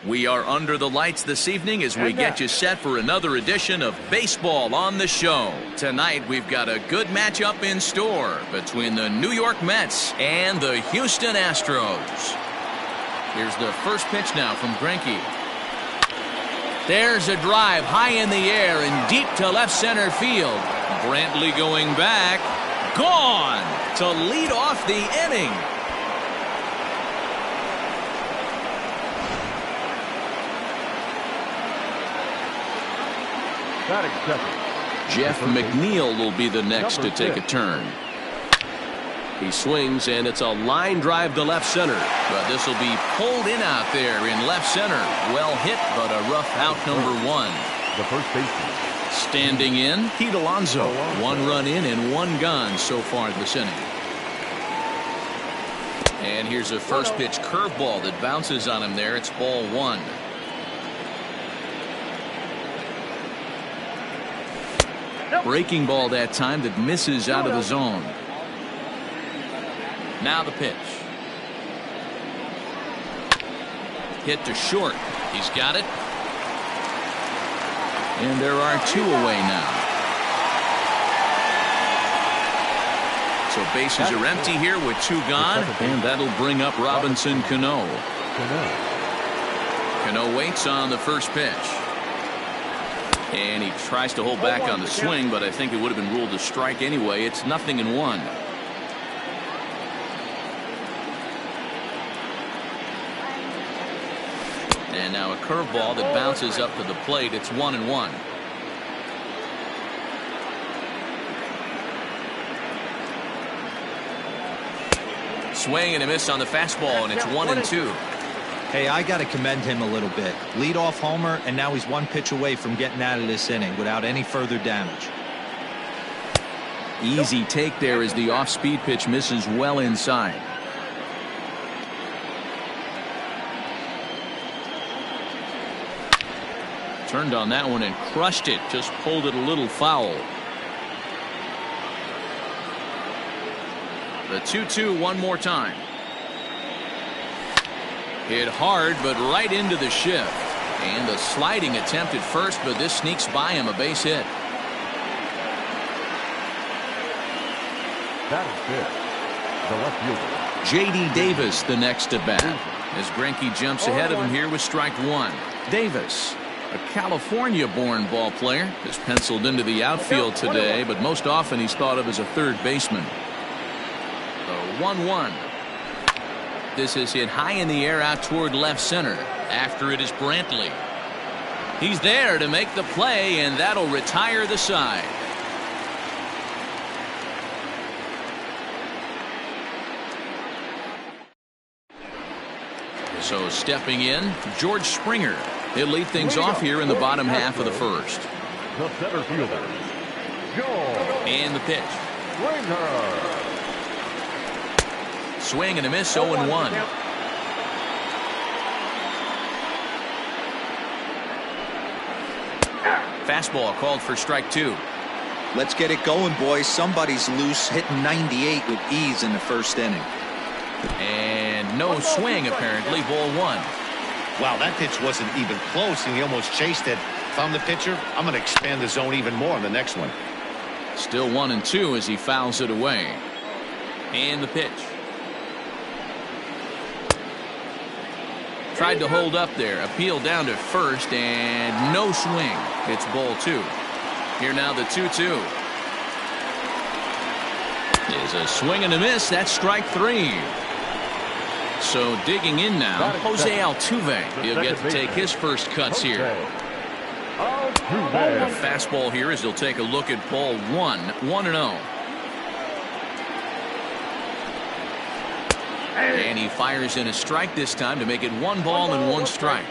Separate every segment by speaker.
Speaker 1: We are under the lights this evening as we get you set for another edition of Baseball on the Show. Tonight we've got a good matchup in store between the New York Mets and the Houston Astros. Here's the first pitch now from Greinke. There's a drive high in the air and deep to left center field. Brantley going back. Gone to lead off the inning. Jeff McNeil will be the next to take a turn. He swings, and it's a line drive to left center. But this will be pulled in out there in left center. Well hit, but a rough out number one.
Speaker 2: The first baseman.
Speaker 1: Standing in, Pete Alonso. 1 run in and 1 gone so far this inning. And here's a first pitch curveball that bounces on him there. It's ball 1. Breaking ball that time that misses out of the zone. Now the pitch. Hit to short. He's got it. And there are 2 away now. So bases are empty here with 2 gone. And that'll bring up Robinson Cano. Cano waits on the first pitch. And he tries to hold back on the swing, but I think it would have been ruled a strike anyway. It's 0-1. And now a curveball that bounces up to the plate. It's 1-1. Swing and a miss on the fastball, and it's 1-2.
Speaker 3: Hey, I got to commend him a little bit. Leadoff homer, and now he's 1 pitch away from getting out of this inning without any further damage.
Speaker 1: Easy take there as the off-speed pitch misses well inside. Turned on that one and crushed it. Just pulled it a little foul. The 2-2 one more time. Hit hard, but right into the shift. And a sliding attempt at first, but this sneaks by him, a base hit.
Speaker 2: That is good. The left fielder.
Speaker 1: J.D. Davis the next at bat. As Greinke jumps ahead of him here with strike 1. Davis, a California-born ball player, is penciled into the outfield today, but most often he's thought of as a third baseman. The 1-1. This is hit high in the air out toward left center. After it is Brantley. He's there to make the play, and that'll retire the side. So stepping in, George Springer. He'll lead things off here in the bottom half of the first.
Speaker 2: The center fielder.
Speaker 1: And the pitch.
Speaker 2: Springer.
Speaker 1: Swing and a miss, 0-1. Fastball called for strike 2.
Speaker 3: Let's get it going, boys. Somebody's loose, hitting 98 with ease in the first inning.
Speaker 1: And no swing, apparently. Ball 1.
Speaker 4: Wow, that pitch wasn't even close, and he almost chased it. If I'm the pitcher, I'm going to expand the zone even more in the next one.
Speaker 1: Still 1-2 as he fouls it away. And the pitch. Tried to hold up there. Appeal down to first, and no swing. It's ball 2. Here now the 2-2. Is a swing and a miss. That's strike 3. So digging in now, Jose Altuve. He'll get to take his first cuts here. The fastball here as he'll take a look at ball 1. 1-0. And he fires in a strike this time to make it 1 ball and 1 strike.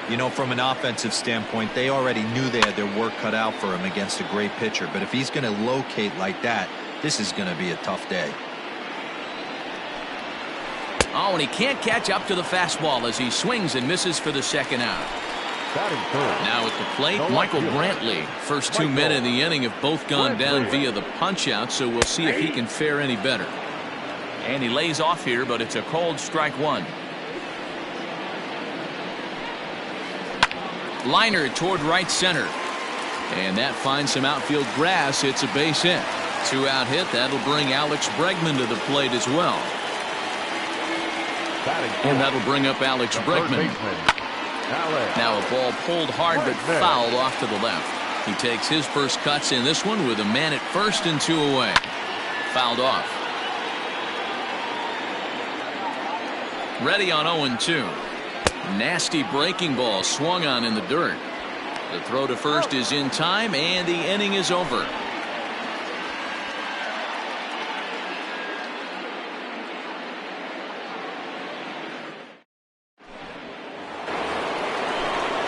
Speaker 3: You know, from an offensive standpoint, they already knew they had their work cut out for him against a great pitcher. But if he's going to locate like that, this is going to be a tough day.
Speaker 1: Oh, and he can't catch up to the fastball as he swings and misses for the second out. Now at the plate, Michael Brantley. First 2 men in the inning have both gone down via the punch-out, so we'll see if he can fare any better. And he lays off here, but it's a cold strike 1. Liner toward right center. And that finds some outfield grass. It's a base hit. 2-out hit. That'll bring Alex Bregman to the plate as well. And that'll bring up Alex Bregman. Now a ball pulled hard but fouled off to the left. He takes his first cuts in this one with a man at first and 2 away. Fouled off. Ready on 0-2. Nasty breaking ball swung on in the dirt. The throw to first is in time, and the inning is over.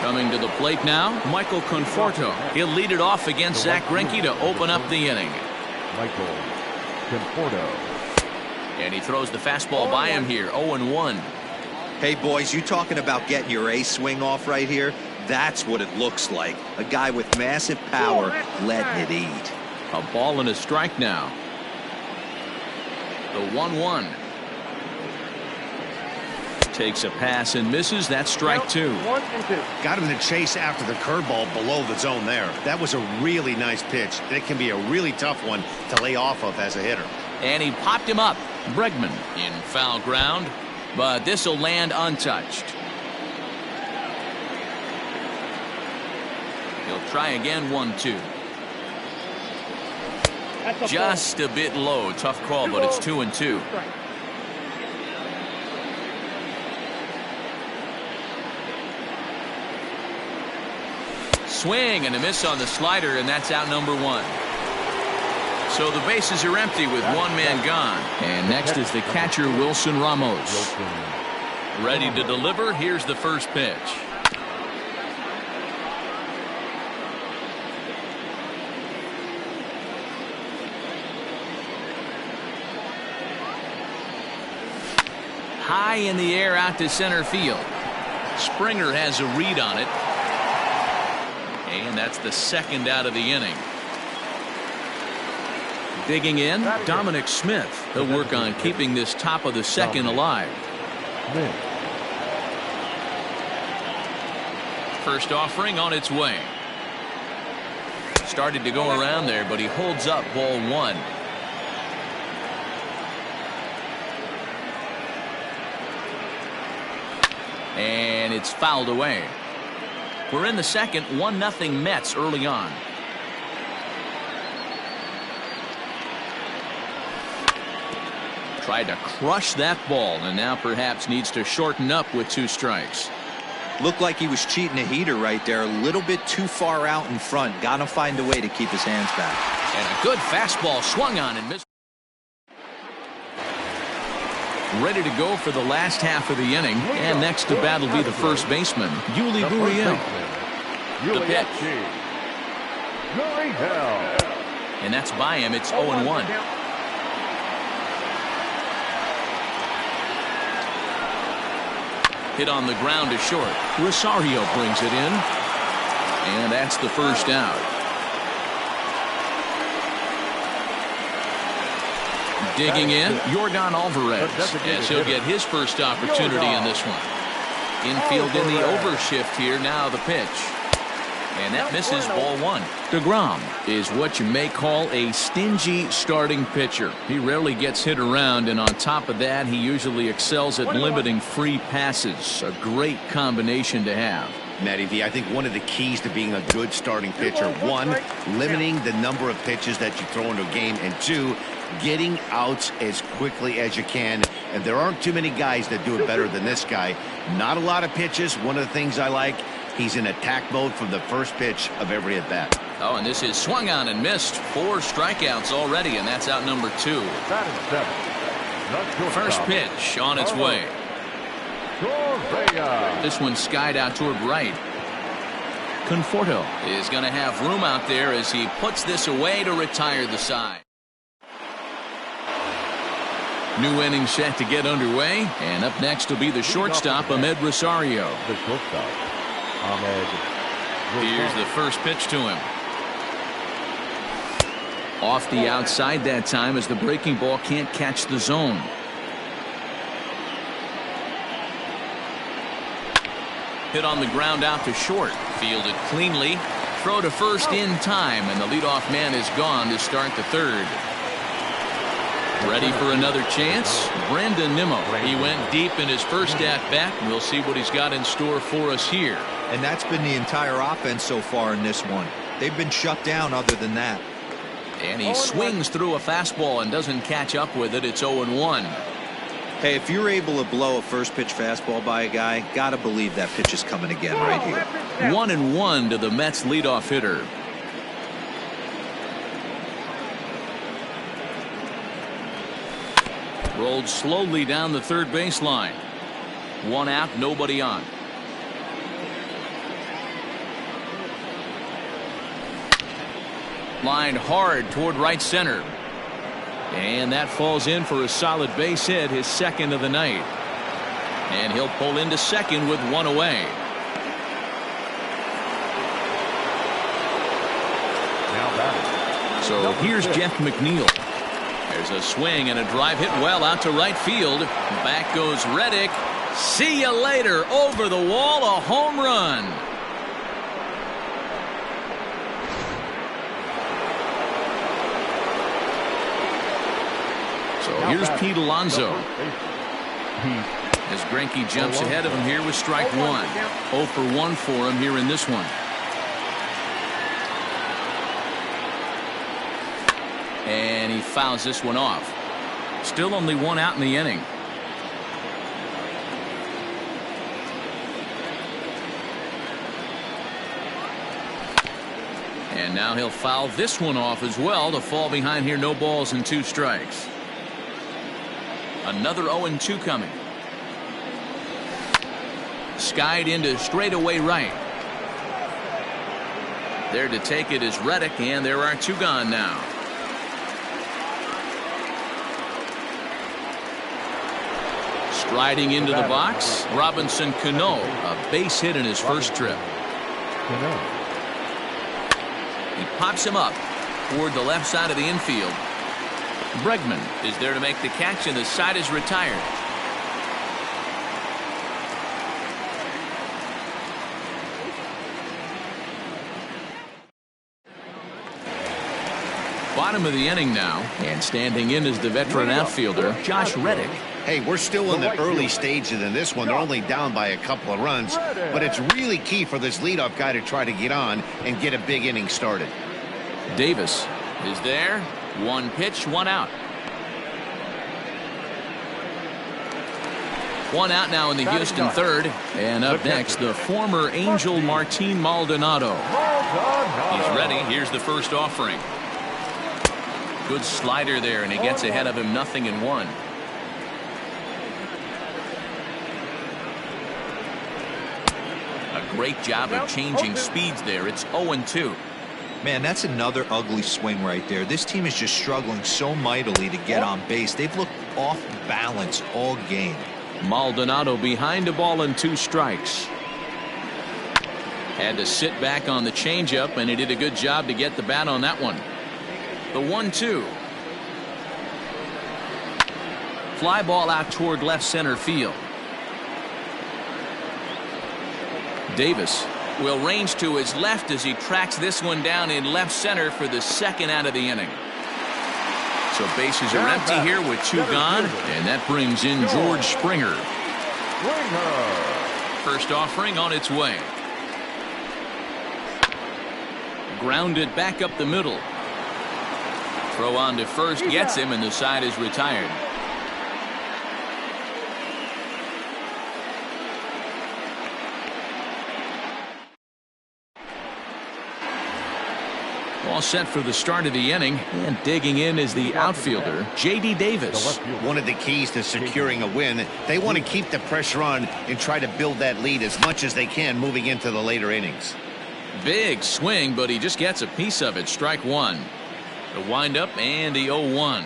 Speaker 1: Coming to the plate now, Michael Conforto. He'll lead it off against Zach Greinke to open up the inning.
Speaker 2: Michael Conforto.
Speaker 1: And he throws the fastball by him here, 0-1.
Speaker 3: Hey, boys, you talking about getting your A swing off right here? That's what it looks like. A guy with massive power letting it eat.
Speaker 1: A ball and a strike now. The 1-1. Takes a pass and misses. That's strike 2.
Speaker 4: Got him to chase after the curveball below the zone there. That was a really nice pitch. It can be a really tough one to lay off of as a hitter.
Speaker 1: And he popped him up. Bregman in foul ground, but this will land untouched. He'll try again, 1-2. Just a bit low. Tough call, but it's 2-2. Swing and a miss on the slider, and that's out number 1. So the bases are empty with one man gone. And next is the catcher, Wilson Ramos. Ready to deliver. Here's the first pitch. High in the air out to center field. Springer has a read on it. And that's the second out of the inning. Digging in, Dominic Smith. He'll work on keeping this top of the second alive. First offering on its way. Started to go around there, but he holds up ball 1. And it's fouled away. We're in the second, 1-0 Mets early on. Tried to crush that ball, and now perhaps needs to shorten up with 2 strikes.
Speaker 3: Looked like he was cheating a heater right there, a little bit too far out in front. Got to find a way to keep his hands back.
Speaker 1: And a good fastball swung on and missed. Ready to go for the last half of the inning, and next to bat will be the first baseman, Yuli Gurriel. The pitch. And that's by him. It's 0-1. Hit on the ground to short. Rosario brings it in. And that's the first out. Digging in, Yordan Alvarez, as he'll get his first opportunity in this one. Infield in the overshift here. Now the pitch. And that misses ball 1. DeGrom is what you may call a stingy starting pitcher. He rarely gets hit around, and on top of that, he usually excels at limiting free passes. A great combination to have.
Speaker 4: Matty V, I think one of the keys to being a good starting pitcher, 1, limiting the number of pitches that you throw into a game, and 2, getting outs as quickly as you can. And there aren't too many guys that do it better than this guy. Not a lot of pitches. One of the things I like, he's in attack mode from the first pitch of every at-bat.
Speaker 1: Oh, and this is swung on and missed. 4 strikeouts already, and that's out number 2. First pitch on its way. This one skied out toward right. Conforto is going to have room out there as he puts this away to retire the side. New inning set to get underway, and up next will be the shortstop, Ahmed Rosario.
Speaker 2: The shortstop, Ahmed.
Speaker 1: Here's the first pitch to him. Off the outside that time as the breaking ball can't catch the zone. Hit on the ground out to short. Fielded cleanly. Throw to first in time, and the leadoff man is gone to start the third. Ready for another chance? Brandon Nimmo. He went deep in his first at-bat. We'll see what he's got in store for us here.
Speaker 3: And that's been the entire offense so far in this one. They've been shut down other than that.
Speaker 1: And he swings through a fastball and doesn't catch up with it. It's 0-1.
Speaker 3: Hey, if you're able to blow a first pitch fastball by a guy, gotta believe that pitch is coming again right here.
Speaker 1: 1-1 to the Mets leadoff hitter. Rolled slowly down the third baseline. One out, nobody on. Lined hard toward right center. And that falls in for a solid base hit, his second of the night. And he'll pull into second with one away.
Speaker 2: Now batting.
Speaker 1: So here's Jeff McNeil. There's a swing and a drive hit well out to right field. Back goes Reddick. See you later. Over the wall, a home run. So here's Pete Alonso. As Greinke jumps ahead of him here with strike one. 0 for 1 for him here in this one. And he fouls this one off. Still only one out in the inning. And now he'll foul this one off as well to fall behind here. No balls and 2 strikes. Another 0-2 coming. Skied into straightaway right. There to take it is Reddick, and there are 2 gone now. Striding into the box, Robinson Cano, a base hit in his first trip. He pops him up toward the left side of the infield. Bregman is there to make the catch, and the side is retired. Bottom of the inning now, and standing in is the veteran outfielder, Josh Reddick.
Speaker 4: Hey, we're still in the early stages in this one. They're only down by a couple of runs, but it's really key for this leadoff guy to try to get on and get a big inning started.
Speaker 1: Davis is there. 1 pitch, 1 out. 1 out now in the Houston third. And up next, the former Angel Martin Maldonado. He's ready. Here's the first offering. Good slider there, and he gets ahead of him, 0-1. A great job of changing speeds there. It's 0-2.
Speaker 3: Man, that's another ugly swing right there. This team is just struggling so mightily to get on base. They've looked off balance all game.
Speaker 1: Maldonado behind a ball and 2 strikes. Had to sit back on the changeup, and he did a good job to get the bat on that one. The 1-2. Fly ball out toward left center field. Davis will range to his left as he tracks this one down in left center for the second out of the inning. So bases are empty here with 2 gone, and that brings in George Springer. First offering on its way. Grounded back up the middle. Throw on to first gets him, and the side is retired. All set for the start of the inning, and digging in is the outfielder, J.D. Davis.
Speaker 4: One of the keys to securing a win, they want to keep the pressure on and try to build that lead as much as they can moving into the later innings.
Speaker 1: Big swing, but he just gets a piece of it. Strike 1. The windup and the 0-1.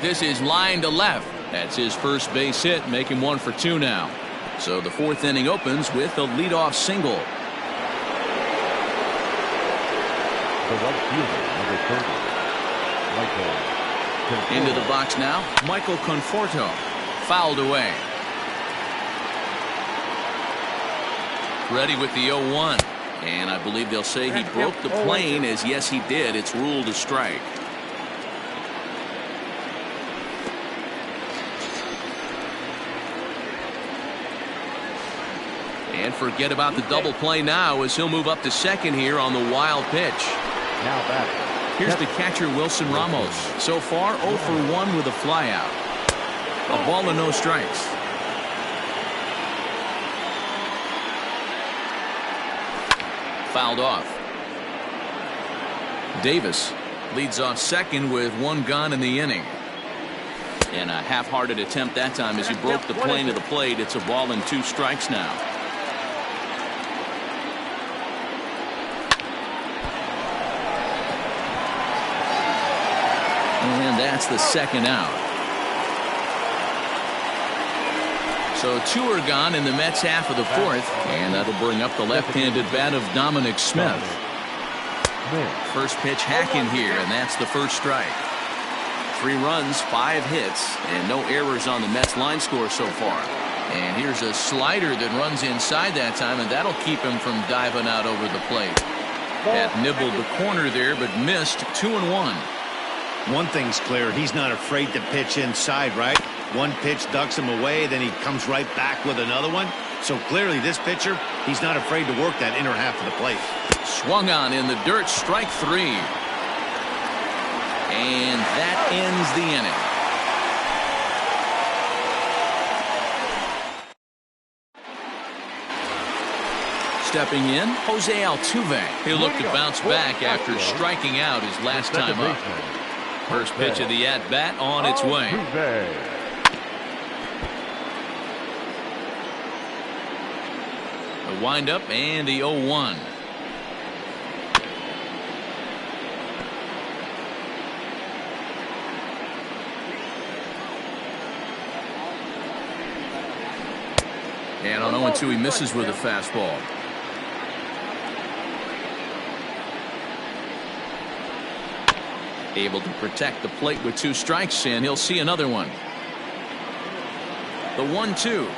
Speaker 1: This is line to left. That's his first base hit, making 1 for 2 now. So the 4th inning opens with a leadoff single.
Speaker 2: The right fielder, number 30, Michael Conforto.
Speaker 1: Into the box now, Michael Conforto. Fouled away. Ready with the 0-1. And I believe they'll say he broke the plane, as yes he did. It's ruled a strike. And forget about the double play now, as he'll move up to second here on the wild pitch.
Speaker 2: Now batting.
Speaker 1: Here's the catcher, Wilson Ramos. So far, 0 for 1 with a flyout. A ball and no strikes. Fouled off. Davis leads off second with 1 gone in the inning. And a half-hearted attempt that time as he broke the plane of the plate. It's a ball and 2 strikes now. And that's the second out. So 2 are gone in the Mets half of the 4th, and that'll bring up the left-handed bat of Dominic Smith. First pitch hacking here, and that's the first strike. 3 runs, 5 hits, and no errors on the Mets line score so far. And here's a slider that runs inside that time, and that'll keep him from diving out over the plate. That nibbled the corner there, but missed. 2-1.
Speaker 4: One thing's clear, he's not afraid to pitch inside, right? One pitch ducks him away, then he comes right back with another one. So clearly this pitcher, he's not afraid to work that inner half of the plate.
Speaker 1: Swung on in the dirt, strike 3. And that ends the inning. Stepping in, Jose Altuve. He'll look to bounce back after striking out his last time up. First pitch of the at-bat on its way. The windup and the 0-1. And on 0-2 he misses with a fastball. Able to protect the plate with 2 strikes, and he'll see another one. The 1-2.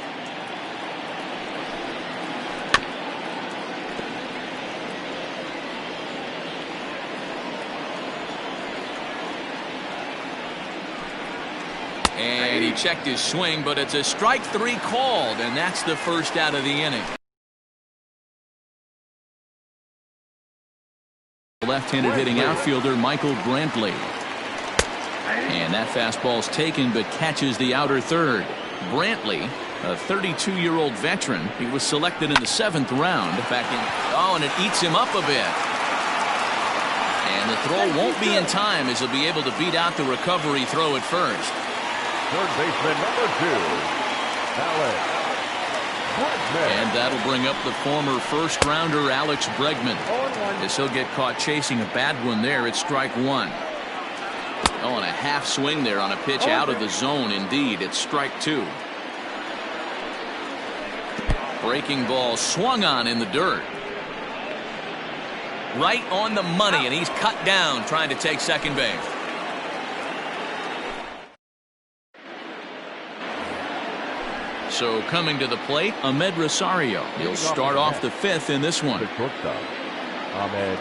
Speaker 1: And he checked his swing, but it's a strike 3 called, and that's the first out of the inning. Left-handed hitting outfielder Michael Brantley. And that fastball's taken, but catches the outer third. Brantley, a 32-year-old veteran. He was selected in the 7th round back in. Oh, and it eats him up a bit. And the throw won't be in time, as he'll be able to beat out the recovery throw at first.
Speaker 2: Third baseman number 2, Alex.
Speaker 1: And that'll bring up the former first-rounder Alex Bregman, as he'll get caught chasing a bad one there at strike 1. Oh, and a half swing there on a pitch out of the zone. Indeed, it's strike 2. Breaking ball swung on in the dirt. Right on the money, and he's cut down trying to take second base. So coming to the plate, Ahmed Rosario. He'll start off the 5th in this one.
Speaker 2: Ahmed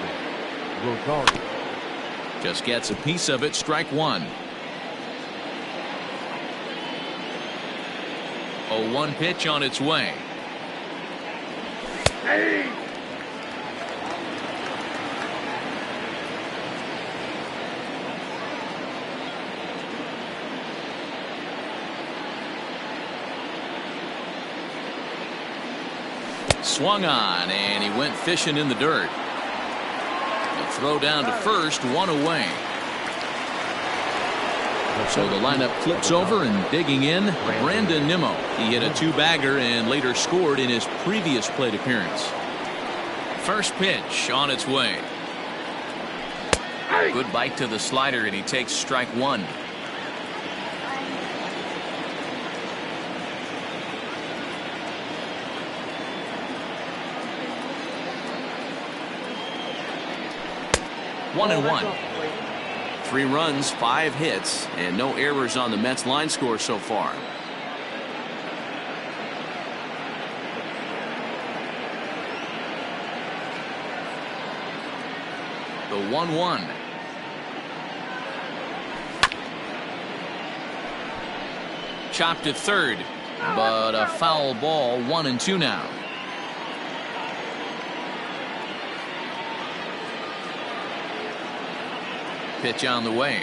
Speaker 2: Rosario.
Speaker 1: Just gets a piece of it, strike 1. 0-1 pitch on its way. Swung on, and he went fishing in the dirt. A throw down to first, 1 away. So the lineup flips over, and digging in, Brandon Nimmo. He hit a 2-bagger and later scored in his previous plate appearance. First pitch on its way. Good bite to the slider, and he takes strike 1. 1-1. 3 runs, 5 hits, and no errors on the Mets line score so far. The 1-1. Chopped to third, but a foul ball. 1-2 now. Pitch on the way.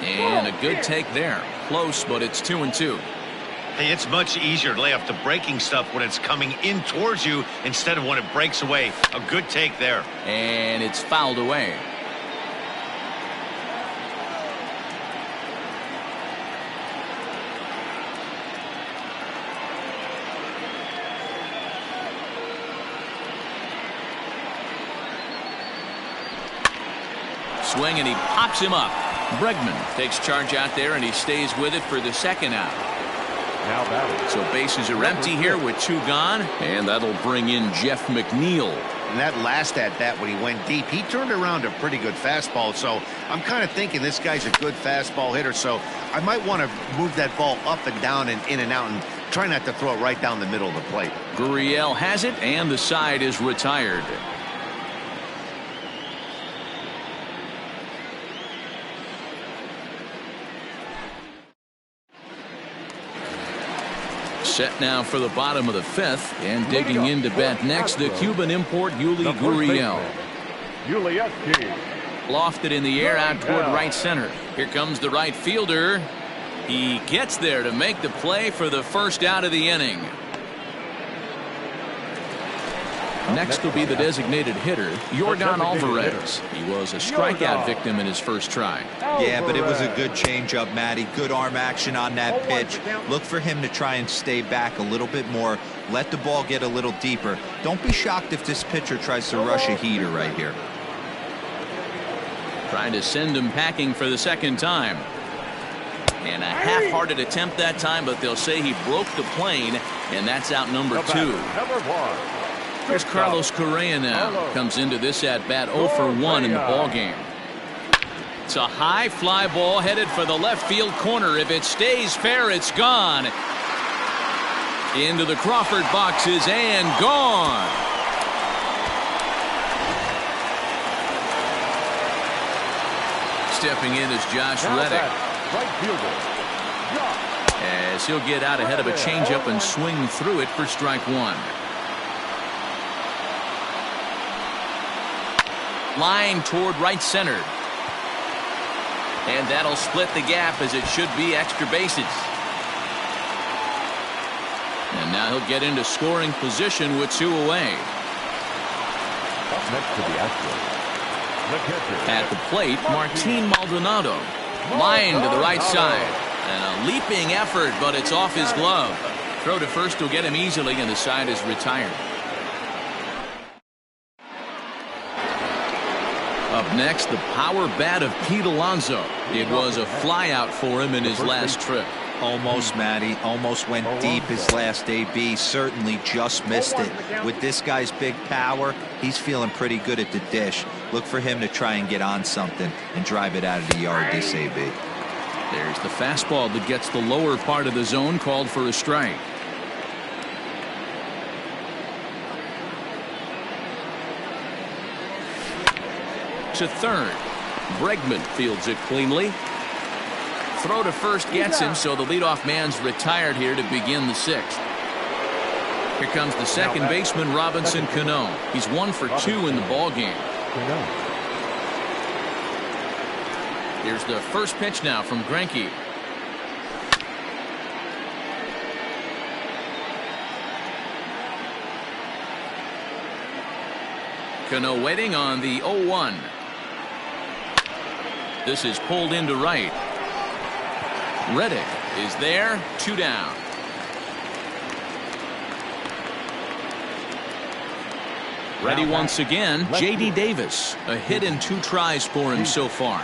Speaker 1: And a good take there. Close, but it's 2-2.
Speaker 4: Hey, it's much easier to lay off the breaking stuff when it's coming in towards you instead of when it breaks away. A good take there.
Speaker 1: And it's fouled away. Swing, and he pops him up. Bregman takes charge out there, and he stays with it for the second out.
Speaker 2: Now batting.
Speaker 1: So bases are empty here with 2 gone, and that'll bring in Jeff McNeil.
Speaker 4: And that last at bat when he went deep, he turned around a pretty good fastball. So I'm kind of thinking this guy's a good fastball hitter. So I might want to move that ball up and down and in and out and try not to throw it right down the middle of the plate.
Speaker 1: Gurriel has it, and the side is retired. Set now for the bottom of the 5th, and digging in to bat next, the Cuban import Yuli Gurriel. Lofted in the air out toward right center. Here comes the right fielder. He gets there to make the play for the first out of the inning. Next will be the designated hitter, Yordan Alvarez. He was a strikeout victim in his first try.
Speaker 3: Yeah, but it was a good changeup, Matty. Good arm action on that pitch. Look for him to try and stay back a little bit more. Let the ball get a little deeper. Don't be shocked if this pitcher tries to rush a heater right here.
Speaker 1: Trying to send him packing for the second time. And a half-hearted attempt that time, but they'll say he broke the plane, and that's out number 2. Here's Carlos Correa now. Comes into this at-bat 0 for 1 in the ballgame. It's a high fly ball headed for the left field corner. If it stays fair, it's gone. Into the Crawford boxes and gone. Stepping in is Josh Reddick. As he'll get out ahead of a changeup and swing through it for strike 1. Line toward right center. And that'll split the gap, as it should be extra bases. And now he'll get into scoring position with 2 away.
Speaker 2: Up next to the Astros, the catcher.
Speaker 1: At the plate, Martin Maldonado. Line to the right side. And a leaping effort, but it's off his glove. Throw to first will get him easily, and the side is retired. Up next, the power bat of Pete Alonso. It was a flyout for him in his last trip.
Speaker 3: Almost, Matty. Almost went deep his last AB. Certainly just missed it. With this guy's big power, he's feeling pretty good at the dish. Look for him to try and get on something and drive it out of the yard this AB.
Speaker 1: There's the fastball that gets the lower part of the zone, called for a strike. To third. Bregman fields it cleanly. Throw to first gets him, so the leadoff man's retired here to begin the 6th. Here comes the second baseman, Robinson Cano. He's 1 for 2 in the ballgame. Here's the first pitch now from Greinke. Cano waiting on the 0-1. This is pulled into right. Reddick is there, 2 down. Ready once again, J.D. Davis. A hit in 2 tries for him so far.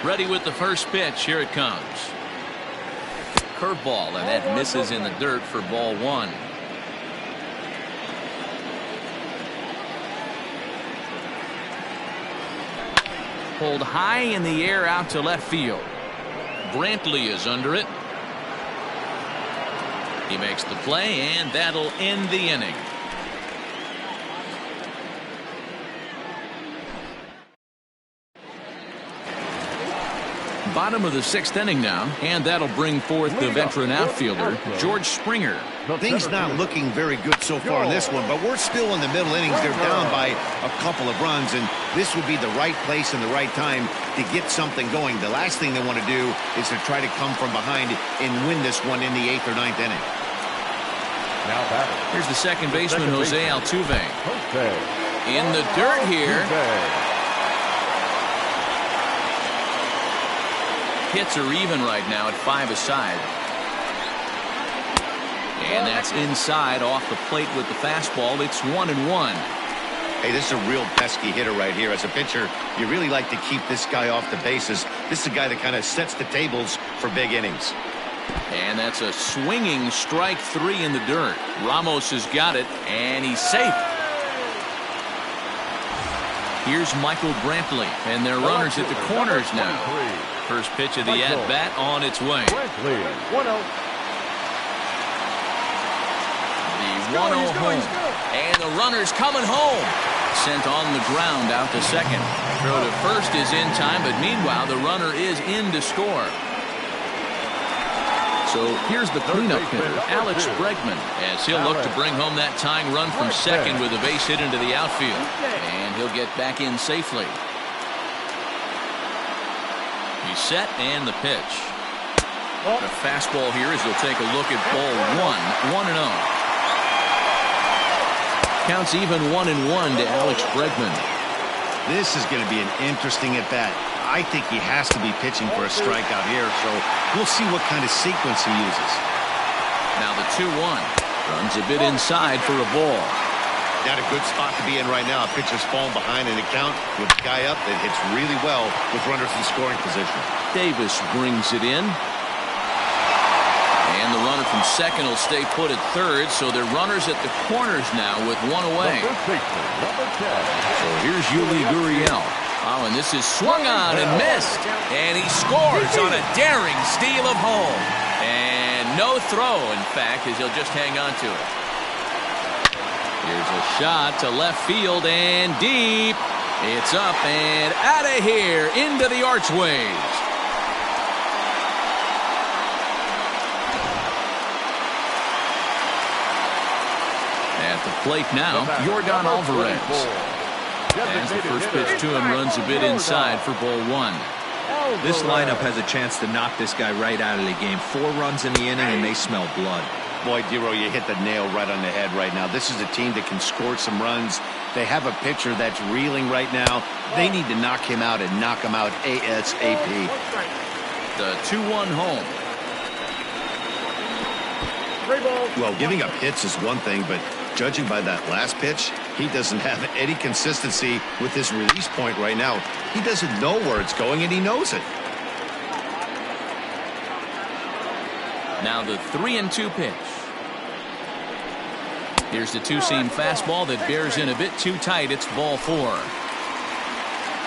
Speaker 1: Ready with the first pitch. Here it comes. Curveball, and that misses in the dirt for ball 1. pulled high in the air out to left field. Brantley is under it. He makes the play, and that'll end the inning. Bottom of the 6th inning now, and that'll bring forth the veteran outfielder, George Springer.
Speaker 4: Things not looking very good so far in this one, but we're still in the middle innings. They're down by a couple of runs, and this would be the right place and the right time to get something going. The last thing they want to do is to try to come from behind and win this one in the 8th or 9th inning.
Speaker 2: Now batting.
Speaker 1: Here's the second baseman, Jose Altuve. In the dirt here. Hits are even right now at 5 aside. And that's inside off the plate with the fastball. It's 1-1.
Speaker 4: Hey, this is a real pesky hitter right here. As a pitcher, you really like to keep this guy off the bases. This is a guy that kind of sets the tables for big innings.
Speaker 1: And that's a swinging strike 3 in the dirt. Ramos has got it, and he's safe. Here's Michael Brantley, and their runners at the corners now. First pitch of the at-bat on its way. The 1-0 home, and the runner's coming home. Sent on the ground out to second. Throw to first is in time, but meanwhile the runner is in to score. So here's the cleanup hitter, Alex Bregman, as he'll look to bring home that tying run from second with a base hit into the outfield. And he'll get back in safely. He's set, and the pitch. The fastball here as he'll take a look at ball 1, 1-0. Counts even 1-1 to Alex Bregman.
Speaker 4: This is going to be an interesting at-bat. I think he has to be pitching for a strikeout here, so we'll see what kind of sequence he uses.
Speaker 1: Now the 2-1. Runs a bit inside for a ball.
Speaker 4: Not a good spot to be in right now. A pitcher's falling behind in the count with a guy up that hits really well with runners in scoring position.
Speaker 1: Davis brings it in. And the runner from second will stay put at third, so they're runners at the corners now with one away. So here's Yuli Gurriel. Oh, and this is swung on and missed. And he scores on a daring steal of home. And no throw, in fact, as he'll just hang on to it. Here's a shot to left field and deep. It's up and out of here into the archways. At the plate now, Yordan Alvarez. As the first pitch to him runs a bit inside for ball 1.
Speaker 3: This lineup has a chance to knock this guy right out of the game. 4 runs in the inning, and they smell blood.
Speaker 4: Boy, Dero, you hit the nail right on the head right now. This is a team that can score some runs. They have a pitcher that's reeling right now. They need to knock him out and knock him out ASAP.
Speaker 1: The 2-1 home.
Speaker 4: Well, giving up hits is one thing, but judging by that last pitch, he doesn't have any consistency with his release point right now. He doesn't know where it's going, and he knows it.
Speaker 1: Now the 3-2 pitch. Here's the two-seam fastball that bears in a bit too tight. It's ball 4.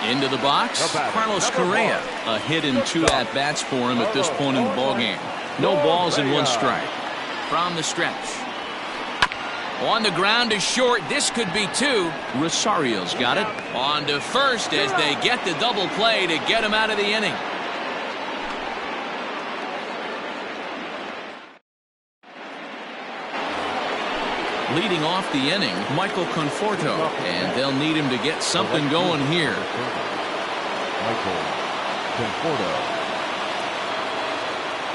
Speaker 1: Into the box, Carlos Correa. A hit in 2 at-bats for him at this point in the ballgame. No balls and 1 strike. From the stretch. On the ground to short. This could be 2. Rosario's got it. On to first as they get the double play to get him out of the inning. Leading off the inning, Michael Conforto, and they'll need him to get something going here.
Speaker 2: Michael Conforto.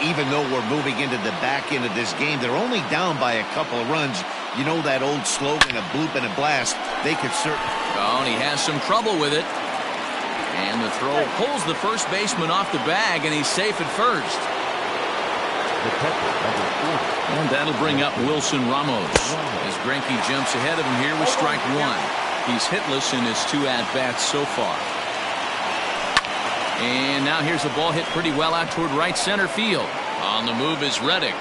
Speaker 4: Even though we're moving into the back end of this game, they're only down by a couple of runs. You know that old slogan, a bloop and a blast. They could certainly...
Speaker 1: Oh, and he has some trouble with it. And the throw pulls the first baseman off the bag, and he's safe at first. And that'll bring up Wilson Ramos as Greinke jumps ahead of him here with strike 1. He's hitless in his 2 at-bats so far. And now here's a ball hit pretty well out toward right center field. On the move is Reddick.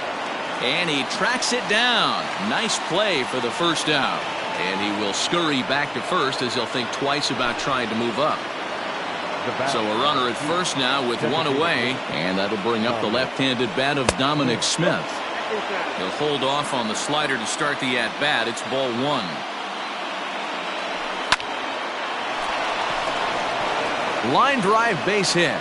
Speaker 1: And he tracks it down. Nice play for the first out. And he will scurry back to first as he'll think twice about trying to move up.
Speaker 2: the bat.
Speaker 1: So a runner at first now with one away, and that'll bring up the left-handed bat of Dominic Smith. He'll hold off on the slider to start the at-bat. It's ball one. Line drive base hit.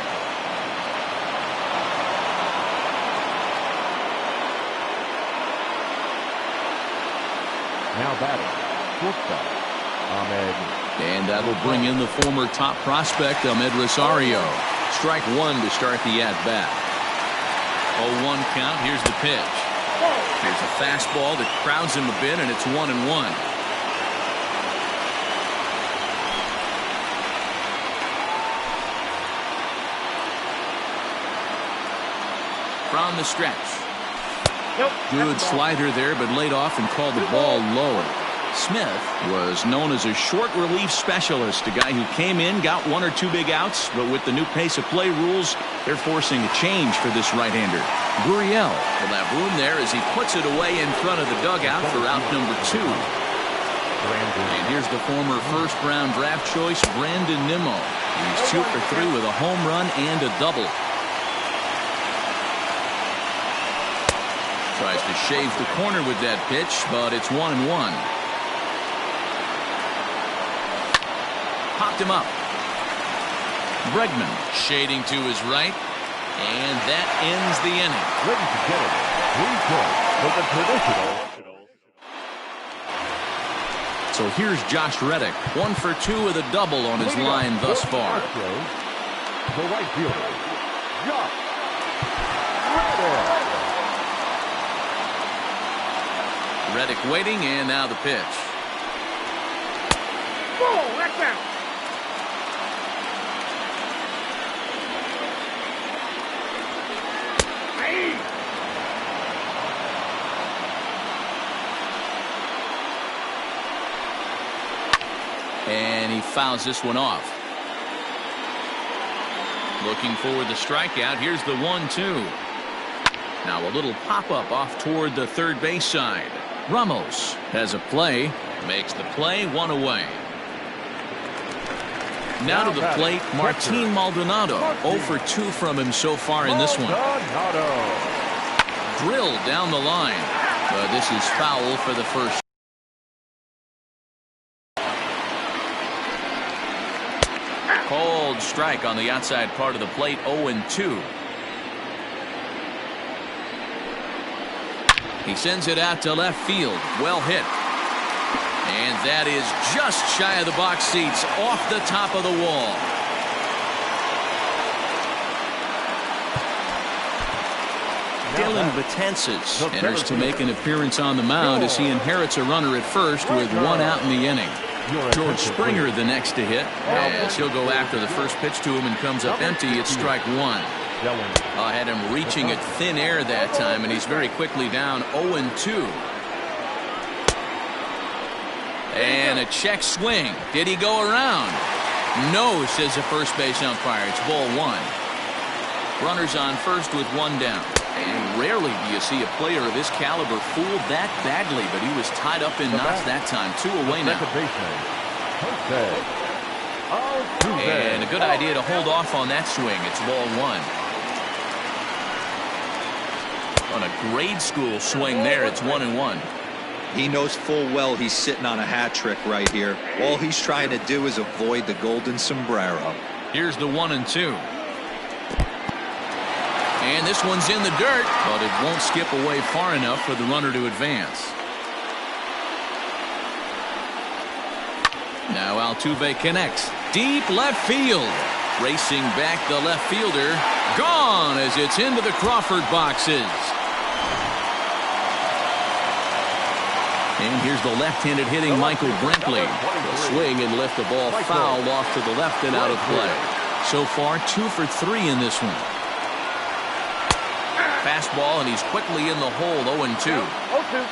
Speaker 2: Now batting, shortstop, Ahmed.
Speaker 1: And that'll bring in the former top prospect, Ahmed Rosario. Strike one to start the at-bat. 0-1 count. Here's the pitch. Here's a fastball that crowds him a bit, and it's 1-1. From the stretch. Good slider there, but laid off and called the ball low. Smith was known as a short relief specialist, a guy who came in, got one or two big outs, but with the new pace of play rules, they're forcing a change for this right-hander. Gurriel will have room there as he puts it away in front of the dugout for out number 2. And here's the former first-round draft choice, Brandon Nimmo. He's 2 for 3 with a home run and a double. Tries to shave the corner with that pitch, but it's 1-1. Popped him up. Bregman shading to his right, and that ends the inning.
Speaker 2: Ladies and gentlemen, please join for the traditional.
Speaker 1: So here's Josh Reddick, 1 for 2 with a double on his line thus far.
Speaker 2: The right fielder, Josh Reddick.
Speaker 1: Reddick waiting, and now the pitch.
Speaker 5: Whoa, that's out.
Speaker 1: And he fouls this one off. Looking for the strikeout. Here's the 1-2. Now a little pop-up off toward the third base side. Ramos has a play. Makes the play, 1 away. Now to the plate, Martin Maldonado. 0 for 2 from him so far in this one. Drilled down the line. But this is foul for the first. Cold strike on the outside part of the plate, 0-2. He sends it out to left field. Well hit. And that is just shy of the box seats, off the top of the wall. Dylan Betances enters to make an appearance on the mound as he inherits a runner at first with 1 out in the inning. George Springer the next to hit as he'll go after the first pitch to him and comes up empty. It's strike 1. Had him reaching at thin air that time, and he's very quickly down 0-2. And a check swing. Did he go around? No, says the first base umpire. It's ball 1. Runners on first with 1 down. And rarely do you see a player of his caliber fooled that badly, but he was tied up in knots that time. 2 away now. And a good idea to hold off on that swing. It's ball 1. On a grade school swing there, it's 1-1.
Speaker 3: He knows full well he's sitting on a hat trick right here. All he's trying to do is avoid the golden sombrero.
Speaker 1: Here's the 1-2. And this one's in the dirt, but it won't skip away far enough for the runner to advance. Now Altuve connects. Deep left field. Racing back the left fielder. Gone as it's into the Crawford boxes. And here's the left-handed hitting Michael Brinkley. He'll swing and lift the ball foul off to the left and out of play. So far, 2 for 3 in this one. Fastball, and he's quickly in the hole, 0-2.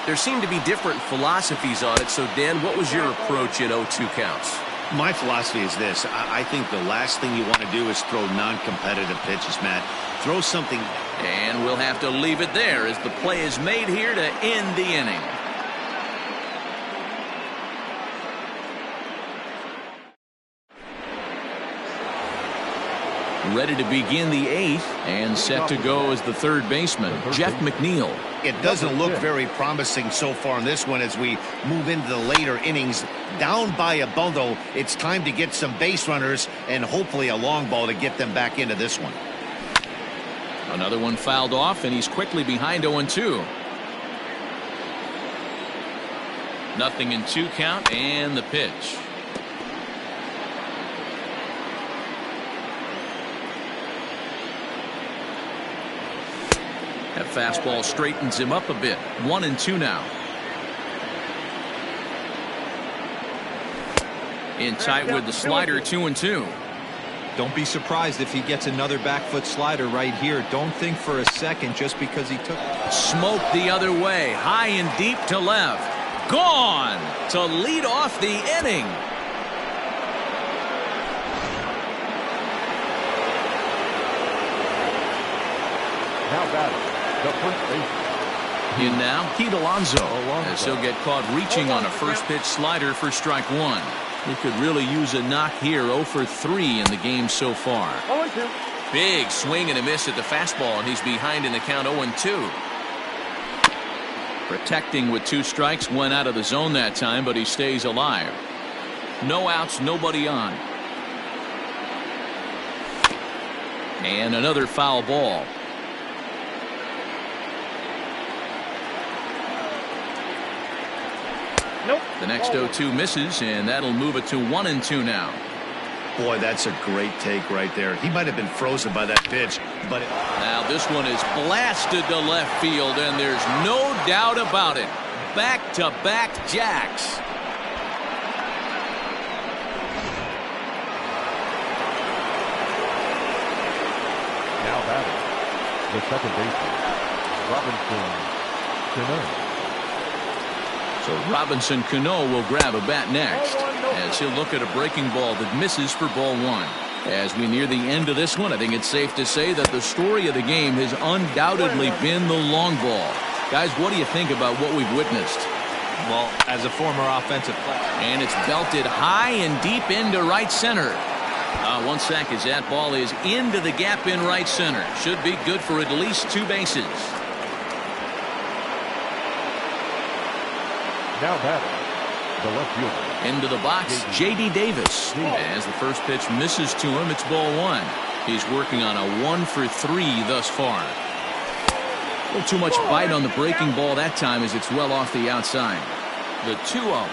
Speaker 1: There seem to be different philosophies on it. So, Dan, what was your approach at 0-2 counts?
Speaker 4: My philosophy is this. I think the last thing you want to do is throw non-competitive pitches, Matt. Throw something.
Speaker 1: And we'll have to leave it there as the play is made here to end the inning. Ready to begin the 8th and set to go as the third baseman, Jeff McNeil.
Speaker 4: It doesn't look very promising so far in this one as we move into the later innings. Down by a bundle, it's time to get some base runners and hopefully a long ball to get them back into this one.
Speaker 1: Another one fouled off, and he's quickly behind 0-2. Nothing in 2 count, and the pitch. That fastball straightens him up a bit. 1-2 now. In tight with the slider, 2-2.
Speaker 3: Don't be surprised if he gets another back foot slider right here. Don't think for a second just because he took.
Speaker 1: Smoke the other way, high and deep to left. Gone to lead off the inning.
Speaker 2: Now batting, the first baseman.
Speaker 1: In now, Pete Alonso, as he'll get caught reaching on a first pitch slider for strike 1. He could really use a knock here. 0 for 3 in the game so far.
Speaker 2: 0-2.
Speaker 1: Big swing and a miss at the fastball, and he's behind in the count 0-2. Protecting with 2 strikes, went out of the zone that time, but he stays alive. No outs, nobody on. And another foul ball.
Speaker 2: Nope.
Speaker 1: The next 0-2 misses, and that'll move it to 1-2 now.
Speaker 4: Boy, that's a great take right there. He might have been frozen by that pitch, but
Speaker 1: Now this one is blasted to left field, and there's no doubt about it. Back-to-back jacks.
Speaker 2: Now batting, the second baseman, Robinson Cano.
Speaker 1: So Robinson Cano will grab a bat next, as he'll look at a breaking ball that misses for ball 1. As we near the end of this one, I think it's safe to say that the story of the game has undoubtedly been the long ball. Guys, what do you think about what we've witnessed?
Speaker 3: Well, as a former offensive player.
Speaker 1: And it's belted high and deep into right center. 1 sec as that ball is into the gap in right center. Should be good for at least 2 bases.
Speaker 2: Now batting, the left fielder.
Speaker 1: Into the box, J.D. Davis. As the first pitch misses to him, it's ball 1. He's working on a 1 for 3 thus far. A little too much bite on the breaking ball that time as it's well off the outside. The 2-0.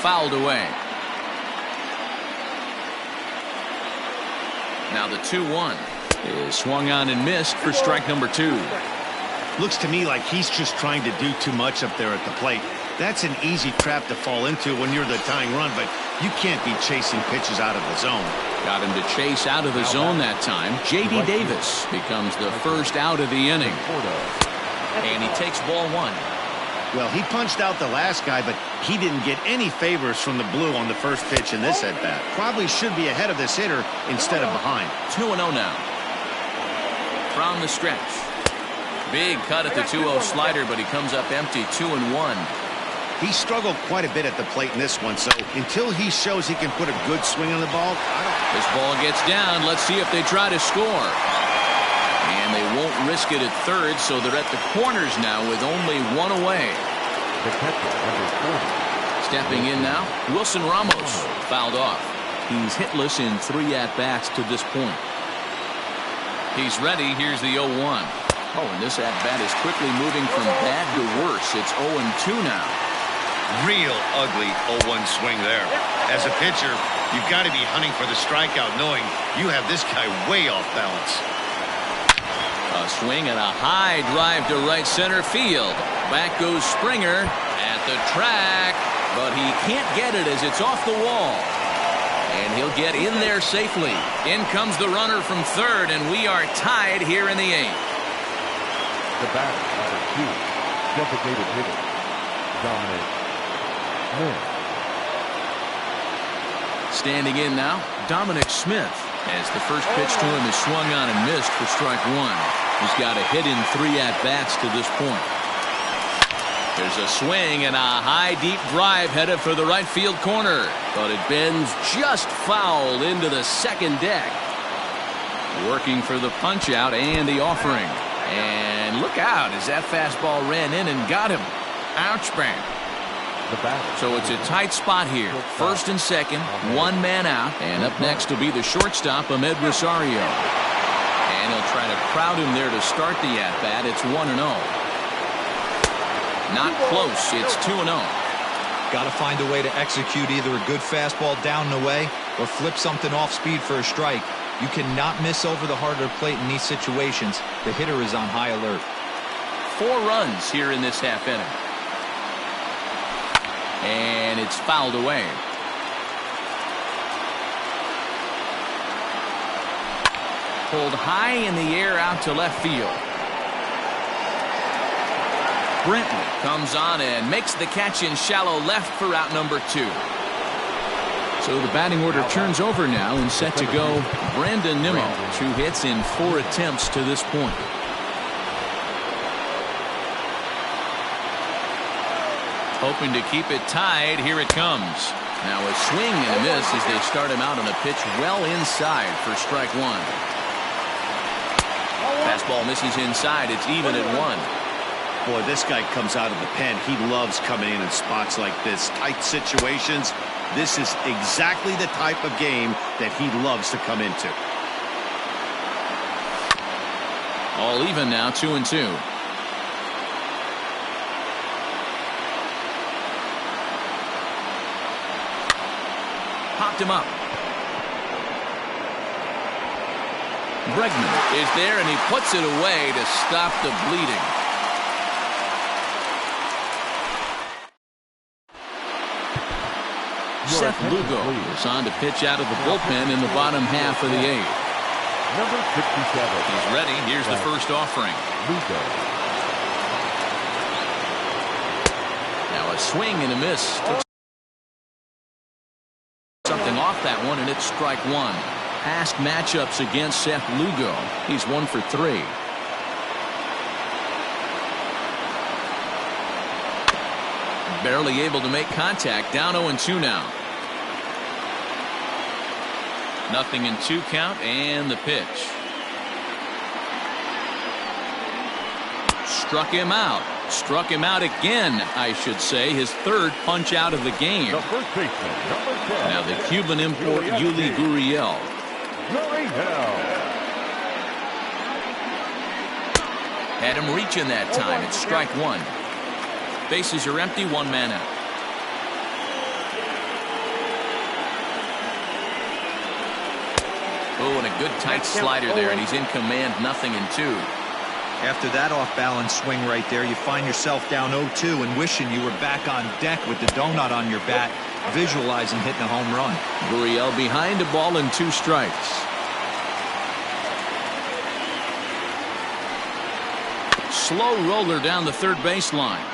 Speaker 1: Fouled away. Now the 2-1 is swung on and missed for strike number 2.
Speaker 4: looks to me like he's just trying to do too much up there at the plate. That's an easy trap to fall into when you're the tying run, but you can't be chasing pitches out of the zone.
Speaker 1: Got him to chase out of the zone that time. J.D. Davis becomes the first out of the inning. And he takes ball 1.
Speaker 4: Well, he punched out the last guy, but he didn't get any favors from the blue on the first pitch in this at-bat. Probably should be ahead of this hitter instead of behind.
Speaker 1: 2-0 now. From the stretch. Big cut at the 2-0 slider, but he comes up empty. 2-1.
Speaker 4: He struggled quite a bit at the plate in this one, so until he shows he can put a good swing on the ball,
Speaker 1: This ball gets down. Let's see if they try to score. And they won't risk it at third, so they're at the corners now with only 1 away.
Speaker 2: The catcher, number 40.
Speaker 1: Stepping in now, Wilson Ramos fouled off. He's hitless in 3 at-bats to this point. He's ready. Here's the 0-1. Oh, and this at-bat is quickly moving from bad to worse. It's 0-2 now.
Speaker 4: real ugly 0-1 swing there. As a pitcher, you've got to be hunting for the strikeout, knowing you have this guy way off balance.
Speaker 1: A swing and a high drive to right center field. Back goes Springer at the track, but he can't get it as it's off the wall. And he'll get in there safely. In comes the runner from third, and we are tied here in the 8th.
Speaker 2: The batter, number 2, designated hitter, Dominic Smith.
Speaker 1: Standing in now, Dominic Smith, as the first pitch to him is swung on and missed for strike 1. He's got a hit in 3 at-bats to this point. There's a swing and a high deep drive headed for the right field corner, but it bends just foul into the second deck. Working for the punch out and the offering. And look out as that fastball ran in and got him. Ouch, bang. So it's a tight spot here. First and second, one man out. And up next will be the shortstop, Amed Rosario. And he'll try to crowd him there to start the at-bat. It's 1-0. Not close. It's 2-0.
Speaker 3: Got to find a way to execute either a good fastball down and away or flip something off speed for a strike. You cannot miss over the heart of the plate in these situations. The hitter is on high alert.
Speaker 1: 4 runs here in this half inning. And it's fouled away. Pulled high in the air out to left field. Brenton comes on and makes the catch in shallow left for out number 2. So the batting order turns over now and set to go Brandon Nimmo. 2 hits in 4 attempts to this point. Hoping to keep it tied. Here it comes. Now a swing and a miss as they start him out on a pitch well inside for strike 1. Fastball misses inside. It's even at 1.
Speaker 4: Boy, this guy comes out of the pen. He loves coming in spots like this. Tight situations. This is exactly the type of game that he loves to come into.
Speaker 1: All even now, 2-2. Popped him up. Bregman is there, and he puts it away to stop the bleeding. Seth Lugo is on to pitch out of the bullpen in the bottom half of the 8th.
Speaker 2: Number 57.
Speaker 1: He's ready. Here's the first offering.
Speaker 2: Lugo.
Speaker 1: Now a swing and a miss. Took something off that one, and it's strike 1. Past matchups against Seth Lugo. He's 1 for 3. Barely able to make contact. Down 0-2 now. 0-2 count and the pitch. Struck him out. Struck him out again, I should say. His 3rd punch out of the game.
Speaker 2: The first baseman, number 10.
Speaker 1: Now the Cuban import Yuli Gurriel. Had him reaching that time. It's strike 1. Bases are empty. 1 man out. Oh, and a good tight slider there, and he's in command. 0-2.
Speaker 3: After that off-balance swing right there, you find yourself down 0-2 and wishing you were back on deck with the donut on your bat, visualizing hitting a home run.
Speaker 1: Gurriel behind a ball and 2 strikes. Slow roller down the third baseline.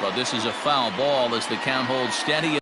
Speaker 1: But this is a foul ball as the count holds steady.